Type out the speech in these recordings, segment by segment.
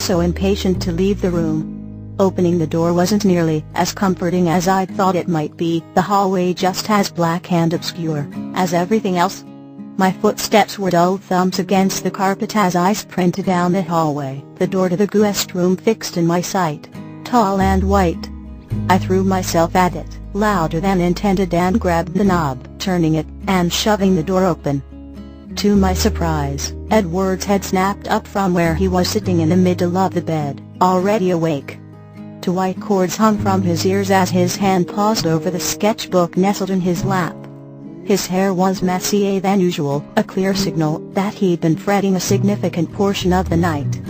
so impatient to leave the room. Opening the door wasn't nearly as comforting as I'd thought it might be, the hallway just as black and obscure as everything else. My footsteps were dull thumps against the carpet as I sprinted down the hallway, the door to the guest room fixed in my sight, tall and white. I threw myself at it, louder than intended, and grabbed the knob, turning it, and shoving the door open. To my surprise, Edward's head snapped up from where he was sitting in the middle of the bed, already awake. Two white cords hung from his ears as his hand paused over the sketchbook nestled in his lap. His hair was messier than usual, a clear signal that he'd been fretting a significant portion of the night.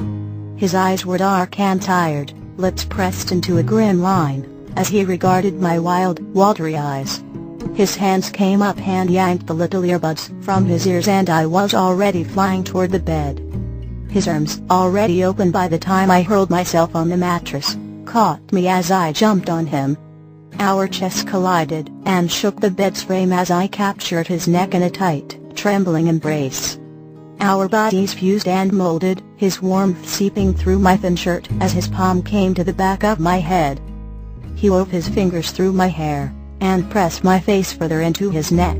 His eyes were dark and tired, lips pressed into a grim line, as he regarded my wild, watery eyes. His hands came up and yanked the little earbuds from his ears, and I was already flying toward the bed. His arms, already open by the time I hurled myself on the mattress, caught me as I jumped on him. Our chests collided, and shook the bed's frame as I captured his neck in a tight, trembling embrace. Our bodies fused and molded, his warmth seeping through my thin shirt as his palm came to the back of my head. He wove his fingers through my hair, and pressed my face further into his neck.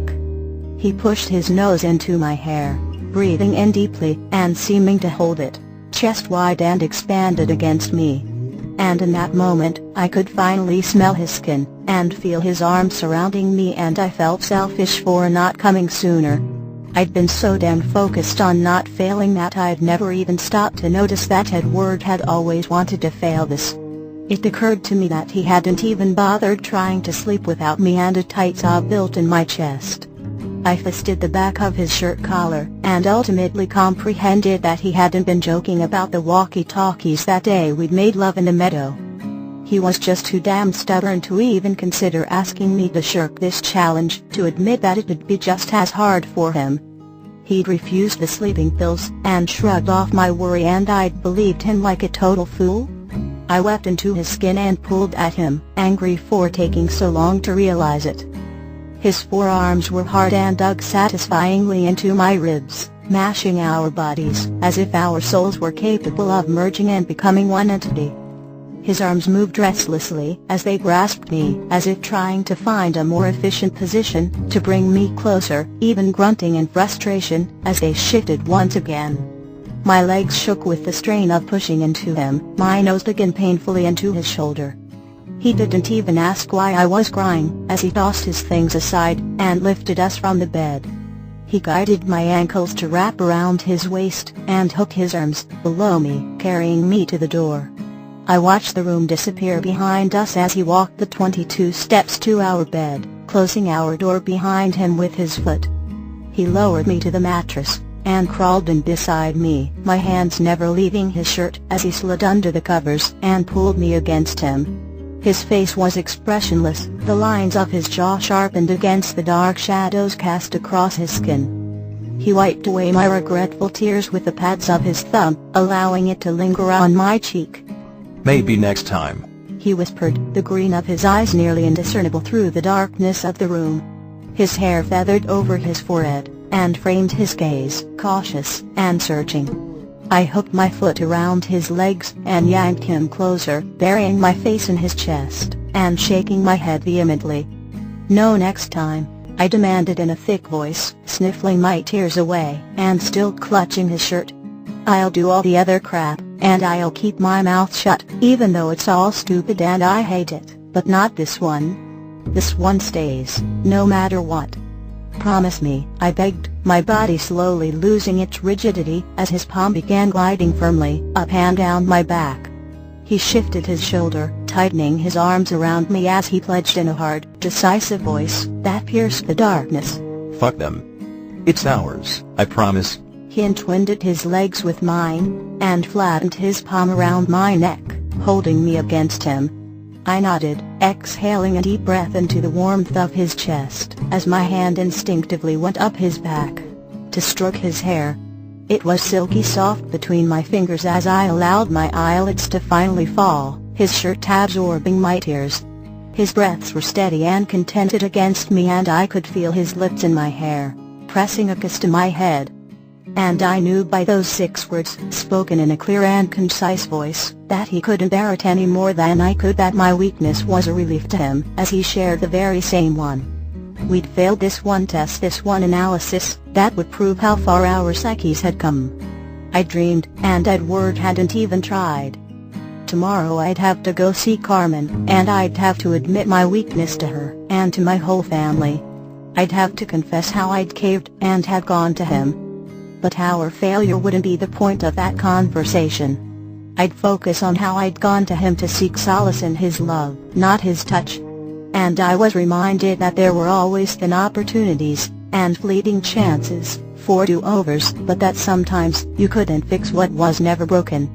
He pushed his nose into my hair, breathing in deeply, and seeming to hold it, chest wide and expanded against me. And in that moment, I could finally smell his skin, and feel his arms surrounding me, and I felt selfish for not coming sooner. I'd been so damn focused on not failing that I'd never even stopped to notice that Edward had always wanted to fail this. It occurred to me that he hadn't even bothered trying to sleep without me, and a tight sob built in my chest. I fisted the back of his shirt collar, and ultimately comprehended that he hadn't been joking about the walkie-talkies that day we'd made love in the meadow. He was just too damn stubborn to even consider asking me to shirk this challenge, to admit that it'd be just as hard for him. He'd refused the sleeping pills, and shrugged off my worry, and I'd believed him like a total fool? I wept into his skin and pulled at him, angry for taking so long to realize it. His forearms were hard and dug satisfyingly into my ribs, mashing our bodies as if our souls were capable of merging and becoming one entity. His arms moved restlessly as they grasped me, as if trying to find a more efficient position to bring me closer, even grunting in frustration as they shifted once again. My legs shook with the strain of pushing into him, my nose dug in painfully into his shoulder. He didn't even ask why I was crying, as he tossed his things aside, and lifted us from the bed. He guided my ankles to wrap around his waist, and hook his arms below me, carrying me to the door. I watched the room disappear behind us as he walked the 22 steps to our bed, closing our door behind him with his foot. He lowered me to the mattress, and crawled in beside me, my hands never leaving his shirt, as he slid under the covers and pulled me against him. His face was expressionless, the lines of his jaw sharpened against the dark shadows cast across his skin. He wiped away my regretful tears with the pads of his thumb, allowing it to linger on my cheek. "Maybe next time," he whispered, the green of his eyes nearly indiscernible through the darkness of the room. His hair feathered over his forehead, and framed his gaze, cautious and searching. I hooked my foot around his legs and yanked him closer, burying my face in his chest, and shaking my head vehemently. "No next time," I demanded in a thick voice, sniffling my tears away, and still clutching his shirt. "I'll do all the other crap, and I'll keep my mouth shut, even though it's all stupid and I hate it, but not this one. This one stays, no matter what. Promise me," I begged, my body slowly losing its rigidity as his palm began gliding firmly up and down my back. He shifted his shoulder, tightening his arms around me as he pledged in a hard, decisive voice that pierced the darkness. "Fuck them. It's ours, I promise." He entwined his legs with mine, and flattened his palm around my neck, holding me against him. I nodded, exhaling a deep breath into the warmth of his chest, as my hand instinctively went up his back to stroke his hair. It was silky soft between my fingers as I allowed my eyelids to finally fall, his shirt absorbing my tears. His breaths were steady and contented against me, and I could feel his lips in my hair, pressing a kiss to my head. And I knew by those 6 words, spoken in a clear and concise voice, that he couldn't bear it any more than I could. That my weakness was a relief to him, as he shared the very same one. We'd failed this one test, this one analysis, that would prove how far our psyches had come. I dreamed, and Edward hadn't even tried. Tomorrow I'd have to go see Carmen, and I'd have to admit my weakness to her, and to my whole family. I'd have to confess how I'd caved, and had gone to him. But our failure wouldn't be the point of that conversation. I'd focus on how I'd gone to him to seek solace in his love, not his touch. And I was reminded that there were always thin opportunities, and fleeting chances, for do-overs, but that sometimes you couldn't fix what was never broken.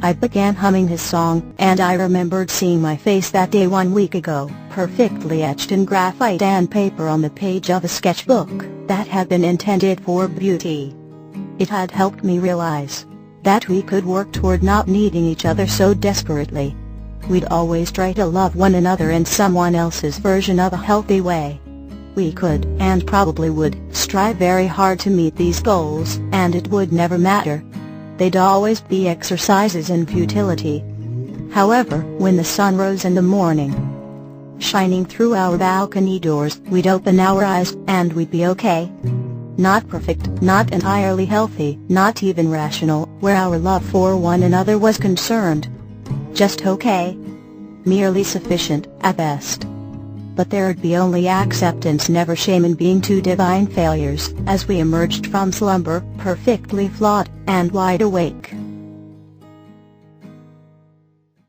I began humming his song, and I remembered seeing my face that day 1 week ago, perfectly etched in graphite and paper on the page of a sketchbook that had been intended for beauty. It had helped me realize that we could work toward not needing each other so desperately. We'd always try to love one another in someone else's version of a healthy way. We could, and probably would, strive very hard to meet these goals, and it would never matter. They'd always be exercises in futility. However, when the sun rose in the morning, shining through our balcony doors, we'd open our eyes, and we'd be okay. Not perfect, not entirely healthy, not even rational, where our love for one another was concerned. Just okay. Merely sufficient, at best. But there'd be only acceptance, never shame in being 2 divine failures, as we emerged from slumber, perfectly flawed, and wide awake.